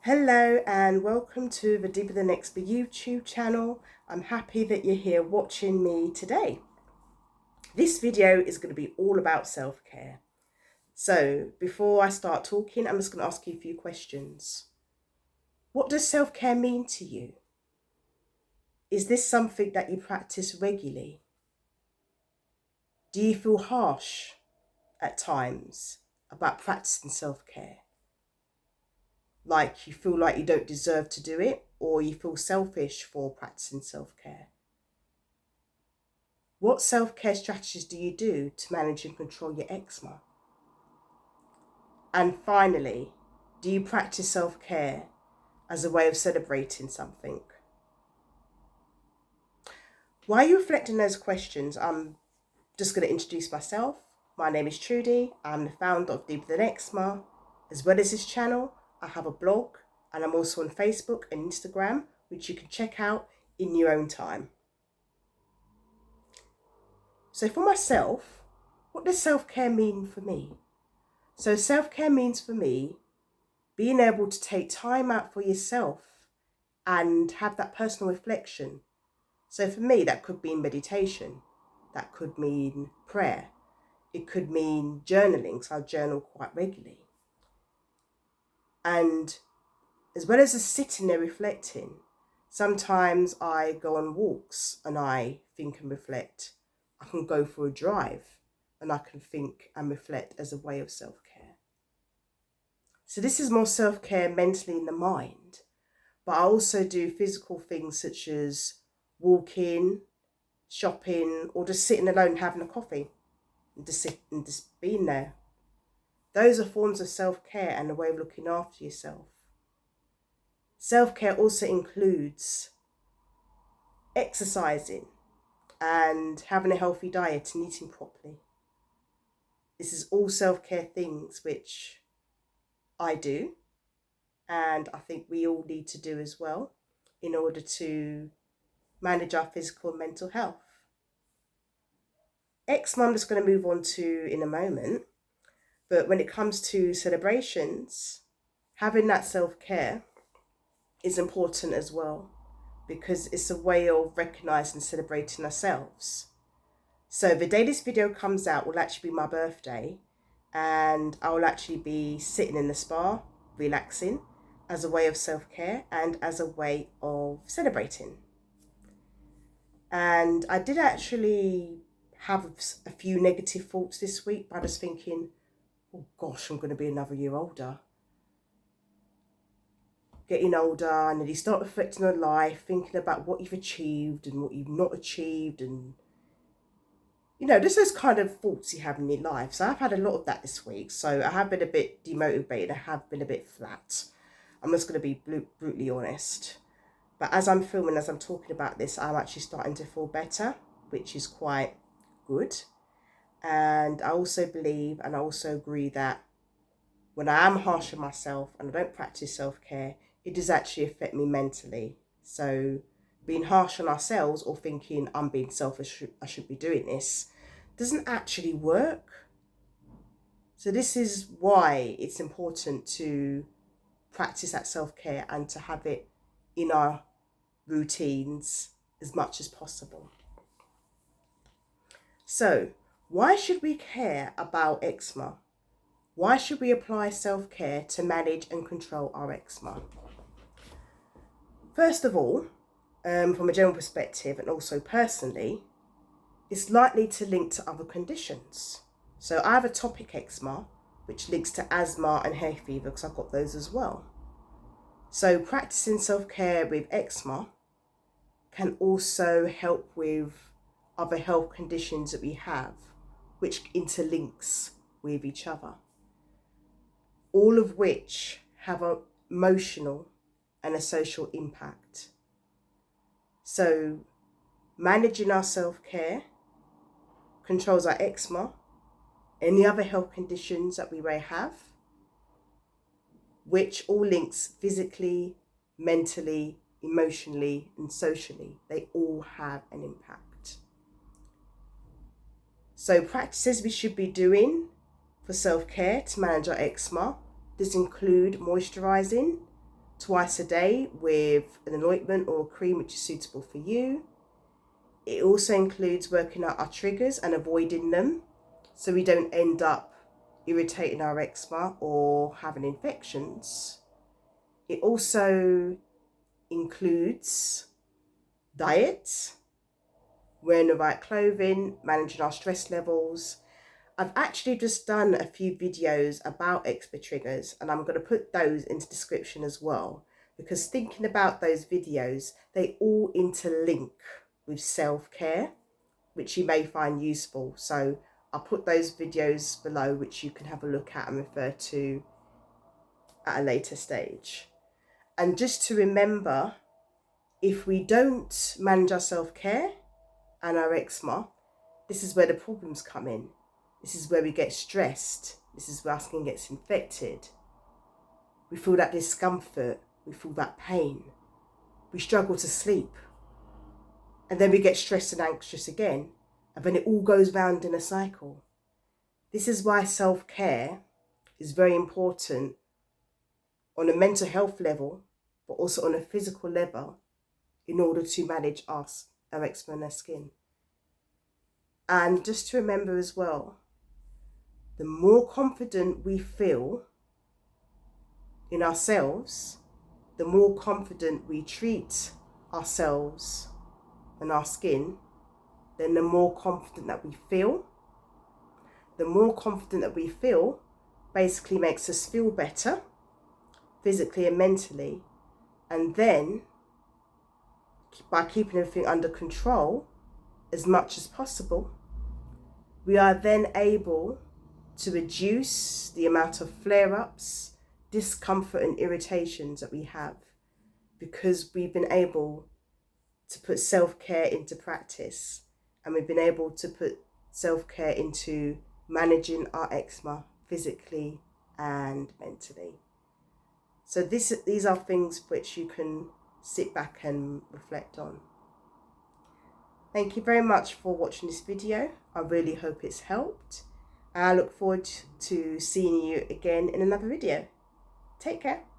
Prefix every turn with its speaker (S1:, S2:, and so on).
S1: Hello and welcome to the Deeper Than Expert YouTube channel. I'm happy that you're here watching me today. This video is going to be all about self-care. So before I start talking, I'm just going to ask you a few questions. What does self-care mean to you? Is this something that you practice regularly? Do you feel harsh at times about practicing self-care? Like you feel like you don't deserve to do it, or you feel selfish for practicing self-care? What self-care strategies do you do to manage and control your eczema? And finally, do you practice self-care as a way of celebrating something? While you're reflecting those questions, I'm just going to introduce myself. My name is Trudy. I'm the founder of Deeper Than Eczema. As well as this channel, I have a blog and I'm also on Facebook and Instagram, which you can check out in your own time. So for myself, what does self-care mean for me? So self-care means for me being able to take time out for yourself and have that personal reflection. So for me, that could mean meditation. That could mean prayer. It could mean journaling, so I journal quite regularly. And as well as just sitting there reflecting, sometimes I go on walks and I think and reflect. I can go for a drive and I can think and reflect as a way of self-care. So this is more self-care mentally in the mind, but I also do physical things such as walking, shopping, or just sitting alone having a coffee and just being there. Those are forms of self-care and a way of looking after yourself. Self-care also includes exercising and having a healthy diet and eating properly. This is all self-care things which I do, and I think we all need to do as well in order to manage our physical and mental health. Eczema I'm just going to move on to in a moment, but when it comes to celebrations, having that self-care is important as well, because it's a way of recognizing and celebrating ourselves. So the day this video comes out will actually be my birthday, and I will actually be sitting in the spa, relaxing, as a way of self-care and as a way of celebrating. And I did actually have a few negative thoughts this week by just thinking, oh gosh, I'm going to be another year older. Getting older, and then you start reflecting on life, thinking about what you've achieved and what you've not achieved, and just those kind of thoughts you have in your life. So I've had a lot of that this week. So I have been a bit demotivated. I have been a bit flat. I'm just going to be brutally honest. But as I'm filming, as I'm talking about this, I'm actually starting to feel better, which is quite good. And I also believe and I also agree that when I am harsh on myself and I don't practice self-care, it does actually affect me mentally. So being harsh on ourselves or thinking I'm being selfish, I should be doing this, doesn't actually work. So this is why it's important to practice that self-care and to have it in our routines as much as possible. So why should we care about eczema? Why should we apply self-care to manage and control our eczema? First of all, from a general perspective and also personally, it's likely to link to other conditions. So I have atopic eczema, which links to asthma and hay fever because I've got those as well. So practicing self-care with eczema can also help with other health conditions that we have, which interlinks with each other, all of which have an emotional and a social impact. So managing our self-care controls our eczema, any other health conditions that we may have, which all links physically, mentally, emotionally, and socially. They all have an impact. So practices we should be doing for self-care to manage our eczema, this include moisturising, twice a day with an ointment or a cream which is suitable for you. It also includes working out our triggers and avoiding them so we don't end up irritating our eczema or having infections. It also includes diet, wearing the right clothing, managing our stress levels. I've actually just done a few videos about eczema triggers, and I'm going to put those into the description as well, because thinking about those videos, they all interlink with self-care, which you may find useful. So I'll put those videos below which you can have a look at and refer to at a later stage. And just to remember, if we don't manage our self-care and our eczema, this is where the problems come in. This is where we get stressed. This is where our skin gets infected. We feel that discomfort. We feel that pain. We struggle to sleep. And then we get stressed and anxious again. And then it all goes round in a cycle. This is why self-care is very important on a mental health level, but also on a physical level, in order to manage our eczema and our skin. And just to remember as well, the more confident we feel in ourselves, the more confident we treat ourselves and our skin, then the more confident that we feel. The more confident that we feel basically makes us feel better, physically and mentally. And then, by keeping everything under control as much as possible, we are then able to reduce the amount of flare-ups, discomfort and irritations that we have, because we've been able to put self-care into practice, and we've been able to put self-care into managing our eczema physically and mentally. So these are things which you can sit back and reflect on. Thank you very much for watching this video. I really hope it's helped. I look forward to seeing you again in another video. Take care.